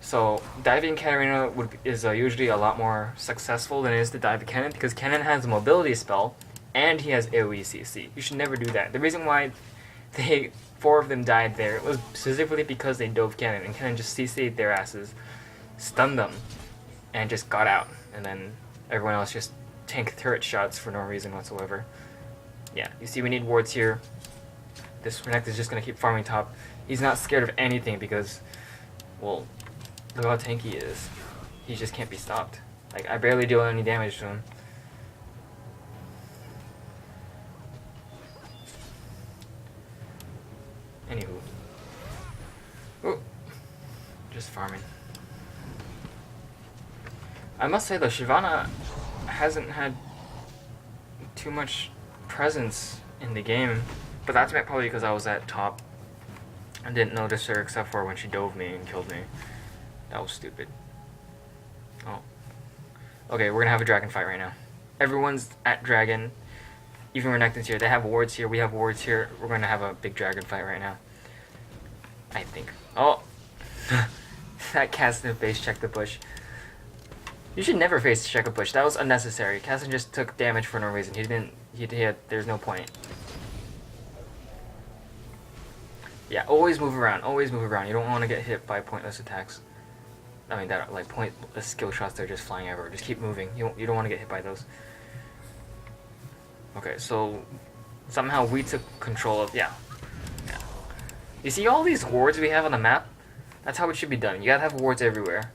So diving Katarina is usually a lot more successful than it is to dive Kennen, because Kennen has a mobility spell and he has AoE CC. You should never do that. The reason why four of them died there was specifically because they dove Kennen, and Kennen just CC'd their asses, stunned them, and just got out. And then everyone else just tanked turret shots for no reason whatsoever. Yeah, you see we need wards here. This Renekton is just going to keep farming top. He's not scared of anything because, well, look how tanky he is. He just can't be stopped. Like, I barely deal any damage to him. Anywho. Ooh. Just farming. I must say though, Shyvana hasn't had too much presence in the game. But that's probably because I was at top. I didn't notice her except for when she dove me and killed me. That was stupid. Oh. Okay, we're gonna have a dragon fight right now. Everyone's at dragon. Even Renekton's here. They have wards here. We have wards here. We're gonna have a big dragon fight right now. I think. Oh! That Caston face checked the bush. You should never face check a bush. That was unnecessary. Caston just took damage for no reason. There's no point. Yeah, always move around. Always move around. You don't want to get hit by pointless attacks. I mean, that like pointless skill shots. They're just flying everywhere. Just keep moving. You don't want to get hit by those. Okay, so somehow we took control of yeah. You see all these wards we have on the map? That's how it should be done. You gotta have wards everywhere.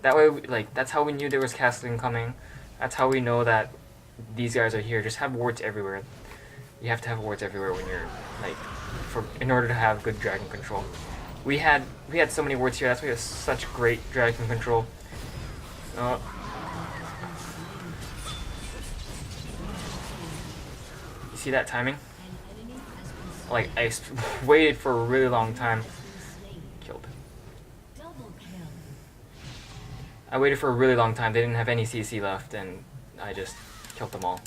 That way, that's how we knew there was casting coming. That's how we know that these guys are here. Just have wards everywhere. You have to have wards everywhere when you're in order to have good dragon control. We had so many wards here. That's why we have such great dragon control. You see that timing? Like I waited for a really long time. Killed. I waited for a really long time. They didn't have any CC left, and I just killed them all.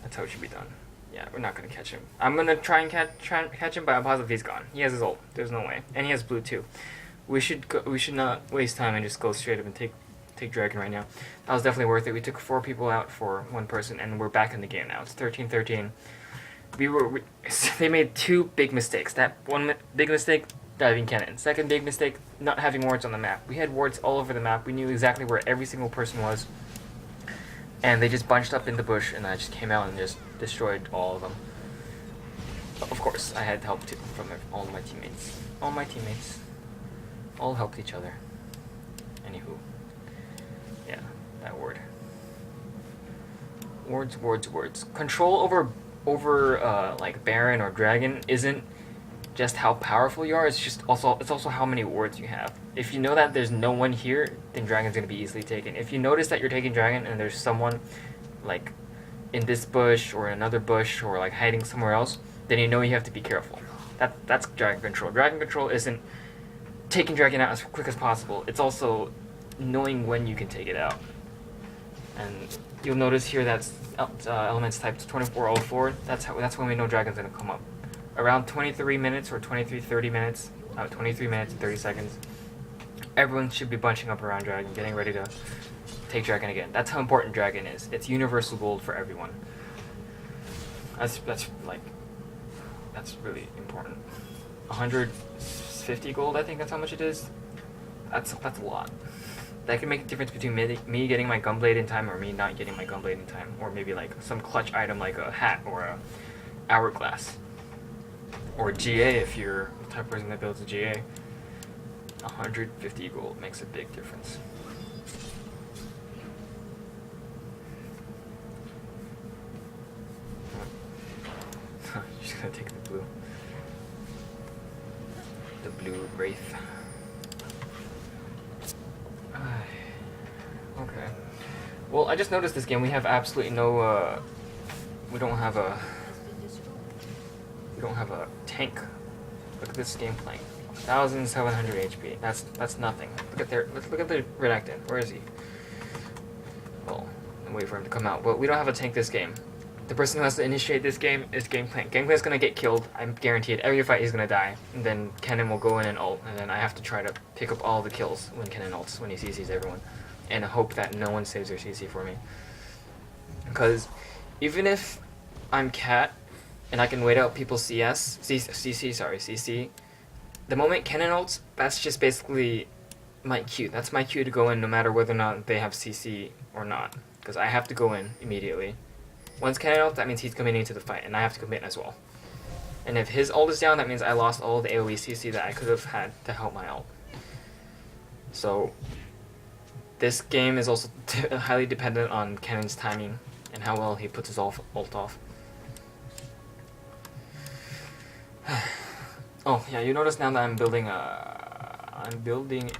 That's how it should be done. Yeah, we're not gonna catch him. I'm gonna try and catch him, but I'm positive he's gone. He has his ult. There's no way, and he has blue too. We should not waste time and just go straight up and take dragon right now. That was definitely worth it. We took 4 people out for 1 person, and we're back in the game now. It's 13-13. They made 2 big mistakes. That one big mistake, diving Kennen. Second big mistake, not having wards on the map. We had wards all over the map. We knew exactly where every single person was. And they just bunched up in the bush, and I just came out and just destroyed all of them. But of course, I had help from all my teammates. All my teammates all helped each other. Anywho. Yeah, that word. Words. Control over like Baron or Dragon isn't just how powerful you are, it's also how many wards you have. If you know that there's no one here, then Dragon's gonna be easily taken. If you notice that you're taking Dragon and there's someone like in this bush or another bush or like hiding somewhere else, then you know you have to be careful. That's Dragon control. Dragon control isn't taking Dragon out as quick as possible. It's also knowing when you can take it out. And you'll notice here that's elements type 2404. That's when we know Dragon's gonna come up. Around 23 minutes or 23 minutes, 23 minutes and 30 seconds, everyone should be bunching up around Dragon, getting ready to take Dragon again. That's how important Dragon is. It's universal gold for everyone. That's really important. 150 gold, I think that's how much it is. That's a lot. That can make a difference between me getting my Gunblade in time or me not getting my Gunblade in time, or maybe like some clutch item like a hat or a hourglass. Or GA if you're the type of person that builds a GA. 150 gold makes a big difference. Just gonna take the blue. The blue Wraith. Okay. Well, I just noticed this game we have absolutely no we don't have a tank. Look at this game playing. 1,700 HP. That's nothing. Let's look at the Renekton. Where is he? Well, I'm waiting for him to come out. But we don't have a tank this game. The person who has to initiate this game is Gameplank. Gameplank gonna get killed. I'm guaranteed. Every fight he's gonna die. And then Kennen will go in and ult. And then I have to try to pick up all the kills when Kennen ults, when he CCs everyone. And hope that no one saves their CC for me. Because even if I'm Cat and I can wait out people's CC, the moment Kennen ults, that's just basically my cue. That's my cue to go in no matter whether or not they have CC or not. Because I have to go in immediately. Once Kennen ults, that means he's coming into the fight, and I have to commit as well. And if his ult is down, that means I lost all the AoE CC that I could have had to help my ult. So this game is also highly dependent on Kennen's timing and how well he puts his ult off. Oh yeah, you notice now that I'm building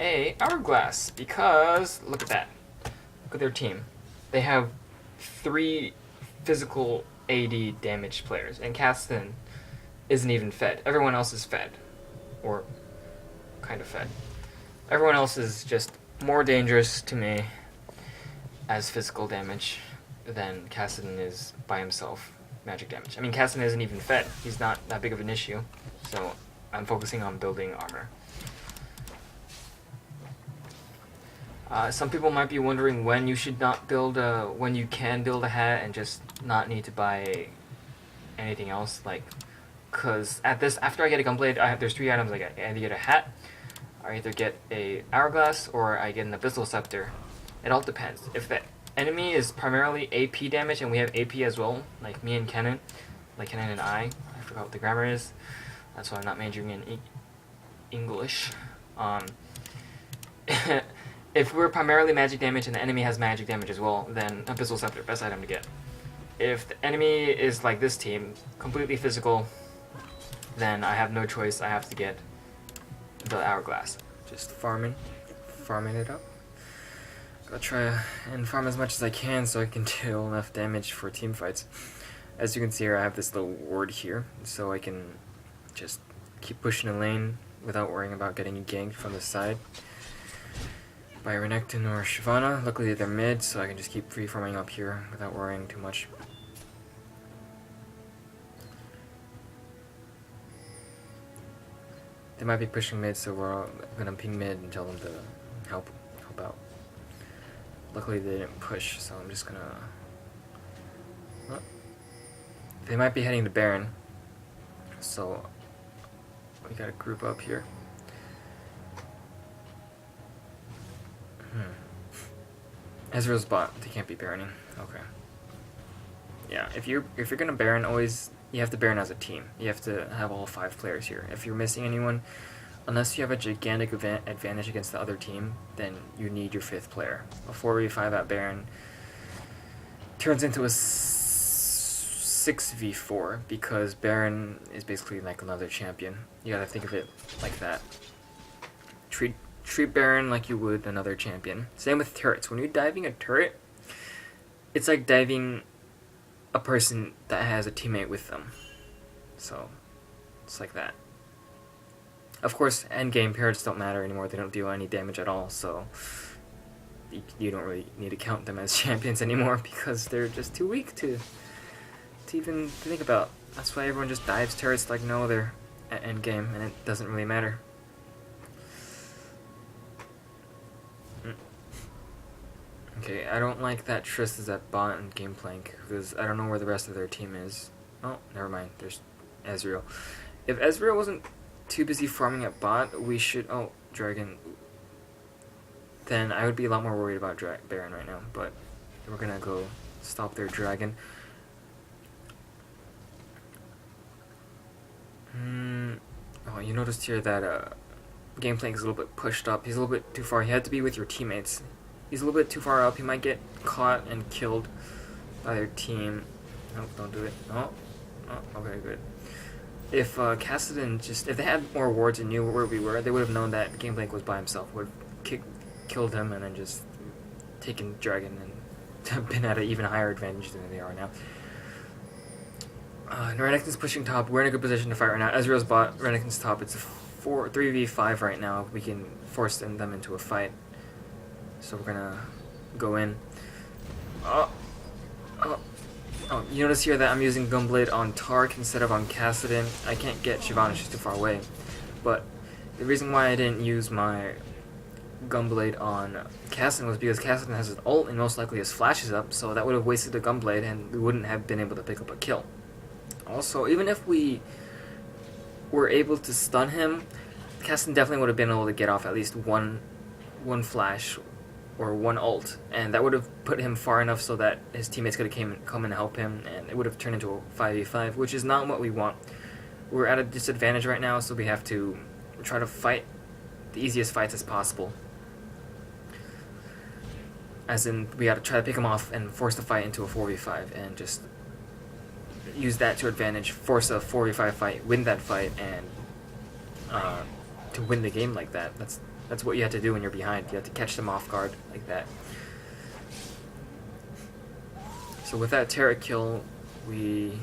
a hourglass because look at that. Look at their team. They have 3 physical AD damage players, and Kasten isn't even fed. Everyone else is fed, or kind of fed. Everyone else is just more dangerous to me as physical damage than Kasten is by himself magic damage. I mean, Kasten isn't even fed. He's not that big of an issue, so I'm focusing on building armor. Some people might be wondering when you should not build when you can build a hat and just not need to buy anything else, like, cause after I get a gunblade, there's 3 items I get. I either get a hat, I either get a hourglass, or I get an abyssal scepter. It all depends. If the enemy is primarily AP damage and we have AP as well, like me and Kennen, like Kennen and I forgot what the grammar is. That's why I'm not majoring in English. If we're primarily magic damage and the enemy has magic damage as well, then Abyssal Scepter, best item to get. If the enemy is like this team, completely physical, then I have no choice, I have to get the Hourglass. Just farming it up. Gotta try and farm as much as I can so I can deal enough damage for team fights. As you can see here, I have this little ward here, so I can just keep pushing a lane without worrying about getting ganked from the side by Renekton or Shyvana. Luckily they're mid, so I can just keep free farming up here without worrying too much. They might be pushing mid, so we're gonna ping mid and tell them to help out. Luckily they didn't push, so I'm just gonna... Well, they might be heading to Baron, so we gotta group up here. Ezreal's bot, they can't be Baroning. Okay. Yeah, if you're gonna Baron, always you have to Baron as a team. You have to have all 5 players here. If you're missing anyone, unless you have a gigantic advantage against the other team, then you need your 5th player. A 4v5 at Baron turns into a 6v4 because Baron is basically like another champion. You gotta think of it like that. Treat Baron like you would another champion. Same with turrets. When you're diving a turret, it's like diving a person that has a teammate with them. So, it's like that. Of course, endgame turrets don't matter anymore. They don't deal any damage at all, so you don't really need to count them as champions anymore because they're just too weak to even think about. That's why everyone just dives turrets like no other at endgame, and it doesn't really matter. Okay, I don't like that Triss is at bot and Gameplank, because I don't know where the rest of their team is. Oh, never mind, there's Ezreal. If Ezreal wasn't too busy farming at bot, we should... Oh, Dragon. Then I would be a lot more worried about Baron right now, but we're gonna go stop their Dragon. Oh, you noticed here that Gameplank is a little bit pushed up. He's a little bit too far. He had to be with your teammates. He's a little bit too far up. He might get caught and killed by their team. Nope, don't do it. Oh, okay, good. If Kassadin if they had more wards and knew where we were, they would have known that Gameplank was by himself. Would have killed him and then just taken Dragon and been at an even higher advantage than they are now. Renekton's pushing top. We're in a good position to fight right now. Ezreal's bot. Renekton's top. It's a 3v5 right now. We can force them into a fight. So we're gonna go in. Oh, you notice here that I'm using Gunblade on Tark instead of on Kassadin. I can't get Shyvana, she's too far away. But the reason why I didn't use my Gunblade on Kassadin was because Kassadin has his ult and most likely his flash is up, so that would have wasted the Gunblade and we wouldn't have been able to pick up a kill. Also, even if we were able to stun him, Kassadin definitely would have been able to get off at least one flash or one ult, and that would have put him far enough so that his teammates could have come and help him, and it would have turned into a 5v5, which is not what we want. We're at a disadvantage right now, so we have to try to fight the easiest fights as possible. As in, we got to try to pick him off and force the fight into a 4v5, and just use that to advantage, force a 4v5 fight, win that fight, and to win the game like that. That's what you have to do when you're behind. You have to catch them off guard like that. So with that Terra kill, we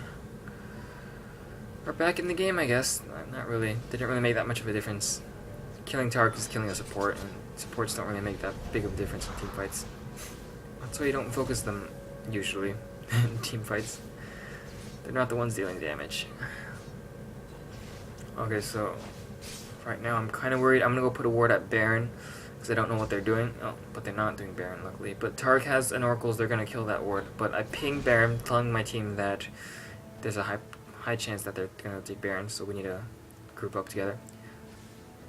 are back in the game, I guess. Not really. Didn't really make that much of a difference. Killing Tark is killing a support, and supports don't really make that big of a difference in team fights. That's why you don't focus them, usually, in team fights. They're not the ones dealing damage. Okay, so right now I'm kind of worried. I'm going to go put a ward at Baron, because I don't know what they're doing. Oh, but they're not doing Baron, luckily. But Tark has an Oracles, they're going to kill that ward. But I ping Baron, telling my team that there's a high chance that they're going to take Baron, so we need to group up together.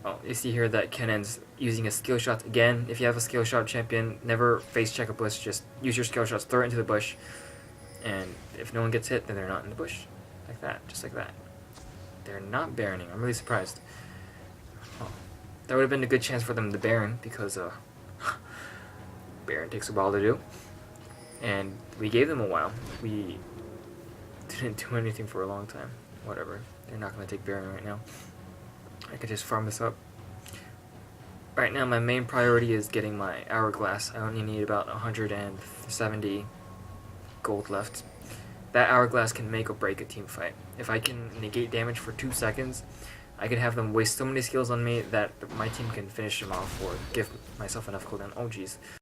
Oh, you see here that Kenan's using a skill shot again. If you have a skill shot champion, never face check a bush, just use your skill shots, throw it into the bush. And if no one gets hit, then they're not in the bush. Like that, just like that. They're not Baroning. I'm really surprised. Oh, that would have been a good chance for them to Baron, because Baron takes a while to do. And we gave them a while. We didn't do anything for a long time. Whatever. They're not going to take Baron right now. I could just farm this up. Right now, my main priority is getting my Hourglass. I only need about 170 gold left. That Hourglass can make or break a team fight. If I can negate damage for 2 seconds, I can have them waste so many skills on me that my team can finish them off or give myself enough cooldown. Oh jeez.